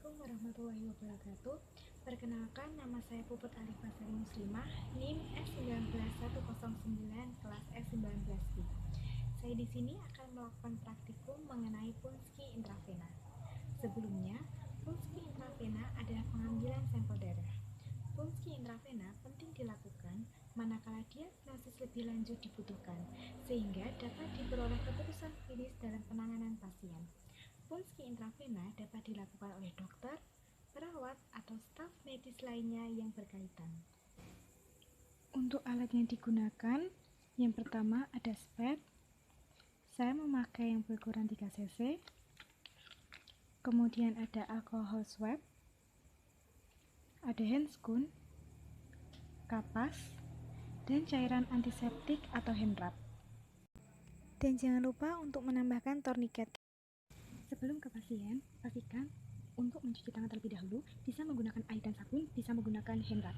Assalamualaikum warahmatullahi wabarakatuh. Perkenalkan, nama saya Puput Alifah Sari Muslimah, NIM S19109, kelas S19B. Saya di sini akan melakukan praktikum mengenai punski intravena. Sebelumnya, punski intravena adalah pengambilan sampel darah. Punski intravena penting dilakukan manakala diagnosis lebih lanjut dibutuhkan, sehingga dapat diperoleh keputusan klinis dalam penanganan pasien. Punski intravena dapat dilakukan oleh dokter, perawat, atau staf medis lainnya yang berkaitan. Untuk alat yang digunakan, yang pertama ada spet. Saya memakai yang berukuran 3 cc. Kemudian ada alcohol swab, ada handscoon, kapas, dan cairan antiseptik atau hand wrap. Dan jangan lupa untuk menambahkan torniket. Sebelum ke pasien, pastikan untuk mencuci tangan terlebih dahulu, bisa menggunakan air dan sabun, bisa menggunakan hand wrap.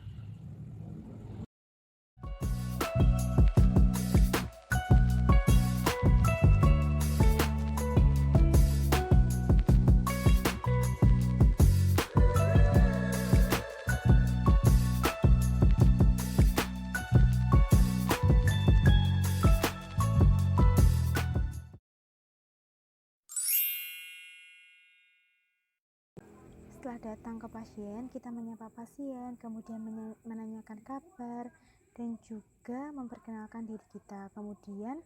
Setelah datang ke pasien, kita menyapa pasien, kemudian menanyakan kabar, dan juga memperkenalkan diri kita. Kemudian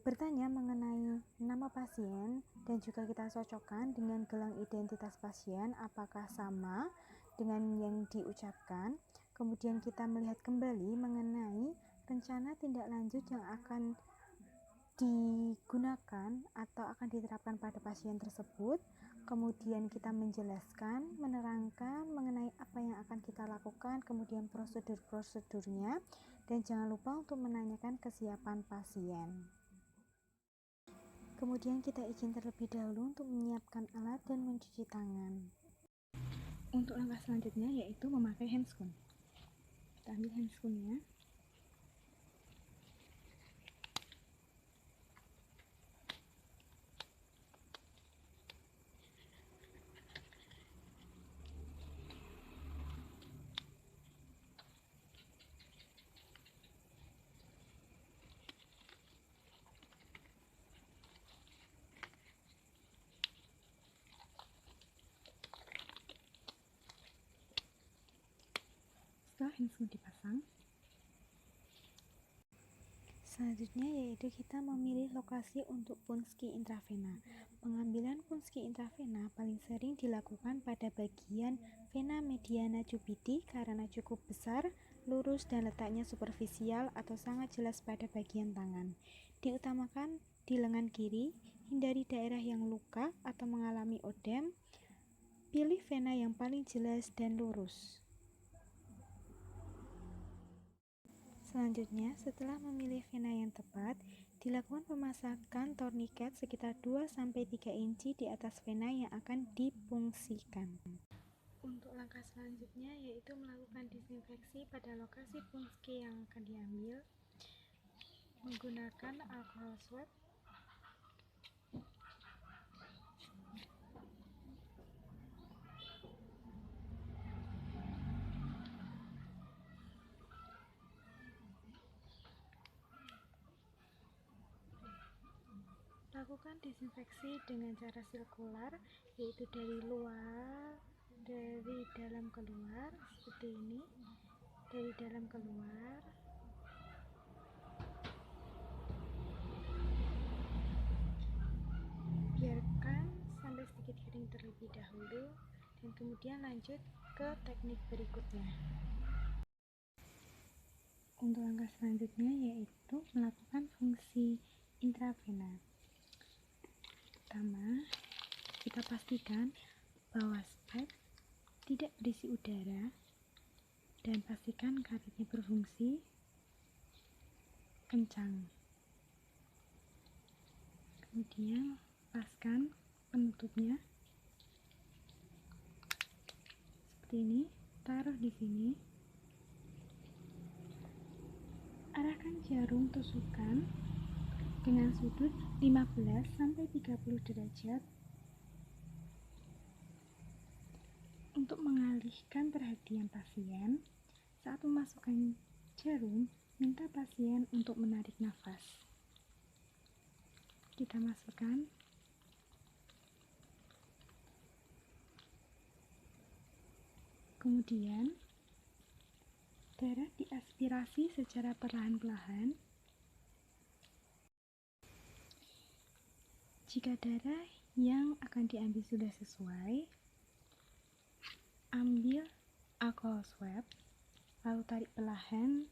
bertanya mengenai nama pasien, dan juga kita cocokkan dengan gelang identitas pasien, apakah sama dengan yang diucapkan. Kemudian kita melihat kembali mengenai rencana tindak lanjut yang akan digunakan atau akan diterapkan pada pasien tersebut. Kemudian kita menjelaskan, menerangkan mengenai apa yang akan kita lakukan, kemudian prosedur-prosedurnya, dan jangan lupa untuk menanyakan kesiapan pasien. Kemudian kita izin terlebih dahulu untuk menyiapkan alat dan mencuci tangan. Untuk langkah selanjutnya yaitu memakai handscoon. Kita ambil handscoonnya. Setelah handscoon dipasang, selanjutnya yaitu kita memilih lokasi untuk punski intravena. Pengambilan punski intravena paling sering dilakukan pada bagian vena mediana cupidi karena cukup besar, lurus, dan letaknya superficial atau sangat jelas pada bagian tangan. Diutamakan di lengan kiri, hindari daerah yang luka atau mengalami odem. Pilih vena yang paling jelas dan lurus. Selanjutnya, setelah memilih vena yang tepat, dilakukan pemasakan torniket sekitar 2-3 inci di atas vena yang akan dipungsikan. Untuk langkah selanjutnya yaitu melakukan disinfeksi pada lokasi punski yang akan diambil menggunakan alcohol swab. Lakukan disinfeksi dengan cara sirkular, yaitu dari dalam keluar, seperti ini, dari dalam keluar. Biarkan sampai sedikit kering terlebih dahulu, dan kemudian lanjut ke teknik berikutnya. Untuk langkah selanjutnya yaitu melakukan fungsi intravena. Pertama, kita pastikan bahwa spet tidak berisi udara dan pastikan karetnya berfungsi kencang. Kemudian lepaskan penutupnya seperti ini, taruh di sini. Arahkan jarum tusukan dengan sudut 15-30 derajat. Mengalihkan perhatian pasien, saat memasukkan jarum, minta pasien untuk menarik nafas. Kita masukkan. Kemudian, darah diaspirasi secara perlahan-lahan. Jika darah yang akan diambil sudah sesuai, ambil alcohol swab, lalu tarik perlahan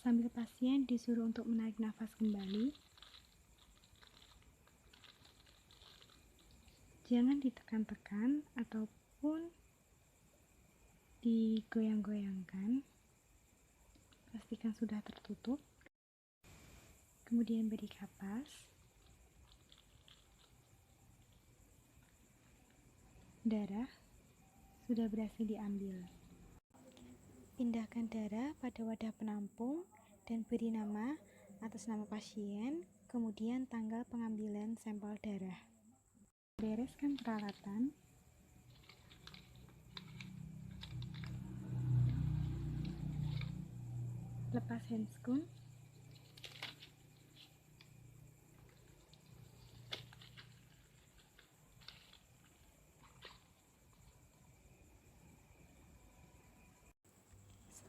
sambil pasien disuruh untuk menarik nafas kembali. Jangan ditekan-tekan ataupun digoyang-goyangkan. Pastikan sudah tertutup. Kemudian beri kapas. Darah sudah berhasil diambil. Pindahkan darah pada wadah penampung dan beri nama atas nama pasien, kemudian tanggal pengambilan sampel darah. Bereskan peralatan. Lepas handscoon.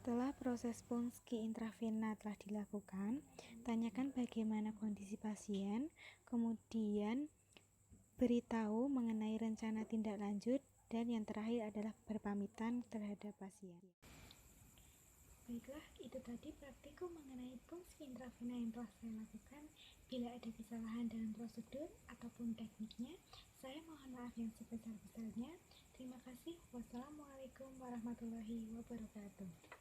Setelah proses punski intravena telah dilakukan, tanyakan bagaimana kondisi pasien, kemudian beritahu mengenai rencana tindak lanjut, dan yang terakhir adalah berpamitan terhadap pasien. Baiklah, itu tadi praktikum mengenai punski intravena yang telah saya lakukan. Bila ada kesalahan dalam prosedur ataupun tekniknya, saya mohon maaf yang sebesar-besarnya. Terima kasih. Wassalamualaikum warahmatullahi wabarakatuh.